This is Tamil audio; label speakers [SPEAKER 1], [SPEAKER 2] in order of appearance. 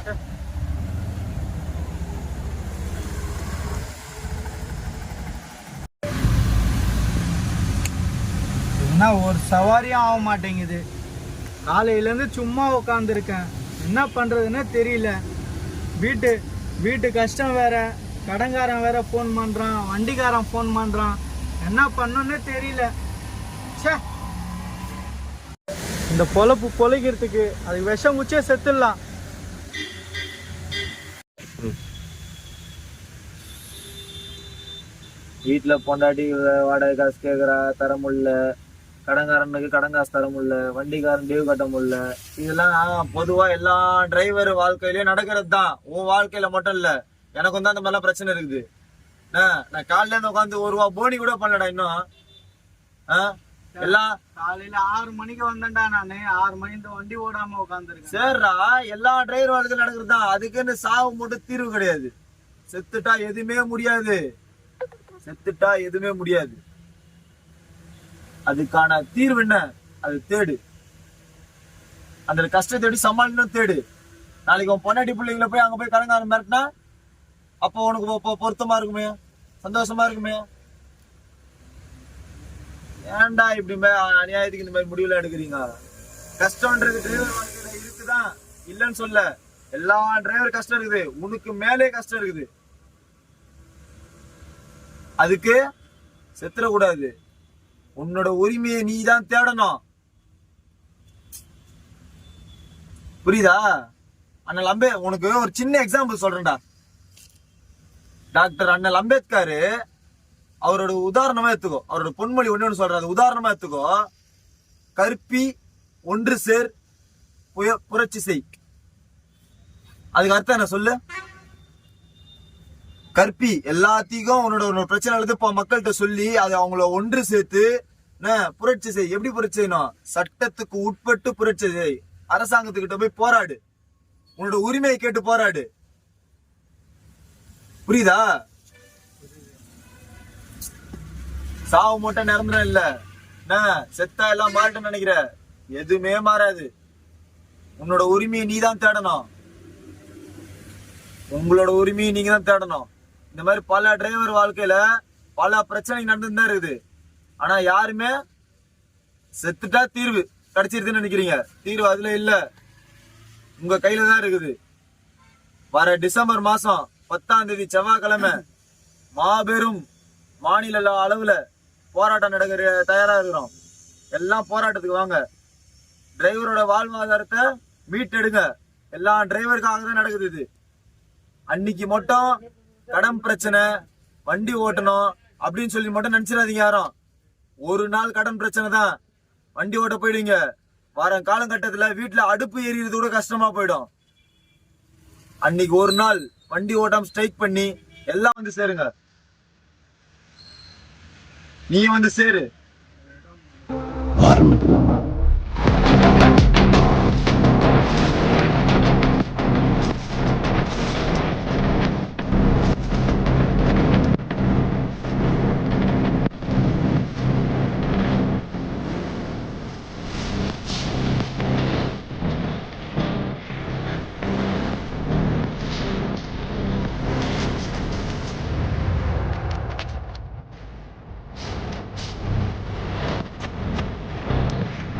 [SPEAKER 1] என்ன ஒரு சவாரியும் ஆக மாட்டேங்குது. காலையிலேருந்து சும்மா உட்காந்துருக்கேன். என்ன பண்ணுறதுன்னு தெரியல. வீட்டு கஷ்டம் வேற, கடன்காரன் வேற ஃபோன் பண்ணுறான், வண்டிக்காரன் ஃபோன் பண்ணுறான். என்ன பண்ணணுன்னே தெரியல. சே, இந்த பொழப்பு பொழைக்கிறதுக்கு அது விஷம் குச்சே செத்துடலாம்.
[SPEAKER 2] வீட்டில் பொண்டாட்டி வாடகை காசு கேட்குறா, தர முடியல. கடன்காரனுக்கு கடன் காசு தர முடியல. வண்டிக்காரன் லீவ் கட்ட முடியல. இதெல்லாம் பொதுவா எல்லா டிரைவர் வாழ்க்கையிலயும் நடக்கிறது தான். உன் வாழ்க்கையில மட்டும் இல்ல, எனக்கும் தான் அந்த மாதிரிலாம் பிரச்சனை இருக்குது. நான் காலையில இருந்து உட்காந்து 1 ரூபா போனி கூட பண்ணலடா இன்னும். எல்லாம்
[SPEAKER 1] காலையில 6 மணிக்கு வந்தேன்டா. நானு 6 மணிக்கு வண்டி ஓடாம உட்காந்துருக்கேன்.
[SPEAKER 2] சரிடா, எல்லா டிரைவர் வாழ்க்கையில நடக்கிறது தான். அதுக்குன்னு சாவு மட்டும் தீர்வு கிடையாது. செத்துட்டா எதுவுமே முடியாது. அதுக்கான தீர்வு என்ன? அது தேடு. அந்த கஷ்டத்தோடி சமாளிக்கணும், தேடு. நாளைக்கு உன் பொன்னாடி பிள்ளைங்களை போய் அங்க போய் கடங்காரம் மிரட்டினா அப்போ உனக்கு பொருத்தமா இருக்குமே, சந்தோஷமா இருக்குமே. ஏன்டா இப்படி அநியாயத்துக்கு இந்த மாதிரி முடிவுல எடுக்கிறீங்க? கஷ்டம்ன்றது டிரைவர் வாழ்க்கையில இருக்குதான், இல்லைன்னு சொல்ல. எல்லா டிரைவர் கஷ்டம் இருக்குது, உனக்கு மேலே கஷ்டம் இருக்குது. அதுக்கு செத்துடக்கூடாது. உன்னோட உரிமையை நீ தான் தேடணும். புரியுதா? அண்ணல் உனக்கு ஒரு சின்ன எக்ஸாம்பிள் சொல்றேன்டா. டாக்டர் அண்ணல் அம்பேத்கர் அவரோட உதாரணமா எடுத்துக்கோ. அவரோட பொன்மொழி ஒண்ணு சொல்றாரு, உதாரணமா எடுத்துக்கோ. கற்பி ஒன்று சேர் புரட்சி செய். அதுக்கு அர்த்தம் என்ன சொல்லு? கற்பி எல்லாத்தையும் உன்னோட பிரச்சனை எழுது மக்கள்கிட்ட சொல்லி அதை அவங்கள ஒன்று சேர்த்து புரட்சி செய். எப்படி புரட்சி செய்யணும்? சட்டத்துக்கு உட்பட்டு புரட்சி செய். அரசாங்கத்துக்கிட்ட போய் போராடு, உன்னோட உரிமையை கேட்டு போராடு. புரியுதா? சாவு மட்டும் நிரந்தரம் இல்ல. செத்தா எல்லாம் மாறிட்டு நினைக்கிற, எதுவுமே மாறாது. உன்னோட உரிமையை நீ தான் தேடணும். உங்களோட உரிமையை நீங்க தான் தேடணும். இந்த மாதிரி பல டிரைவர் வாழ்க்கையில பல பிரச்சனை நடந்துட்டு தான் இருக்குது. ஆனா யாருமே செத்துட்டா தீர்வு கிடைச்சிருதுன்னு நினைக்கிறீங்க. தீர்வு அதுல இல்ல, உங்க கையில தான் இருக்குது. வர டிசம்பர் மாசம் 10ஆம் தேதி செவ்வாய்க்கிழமை மாபெரும் மாநில அளவுல போராட்டம் நடக்கிற தயாரா இருக்கிறோம். எல்லாம் போராட்டத்துக்கு வாங்க. டிரைவரோட வாழ்வாதாரத்தை மீட்டெடுங்க. எல்லா டிரைவருக்காக தான் நடக்குது இது. அன்னைக்கு மட்டும் கடன் பிரச்சனை, வண்டி ஓட்டணும் அப்படின்னு சொல்லி மட்டும் நினைச்சிடாதீங்க யாரும். ஒரு நாள் கடன் பிரச்சனை தான், வண்டி ஓட்ட போயிடுங்க. வர காலகட்டத்துல வீட்டுல அடுப்பு எரியுறது கூட கஷ்டமா போயிடும். அன்னைக்கு ஒரு நாள் வண்டி ஓட்டாம ஸ்ட்ரைக் பண்ணி எல்லாம் வந்து சேருங்க. நீ வந்து சேரு.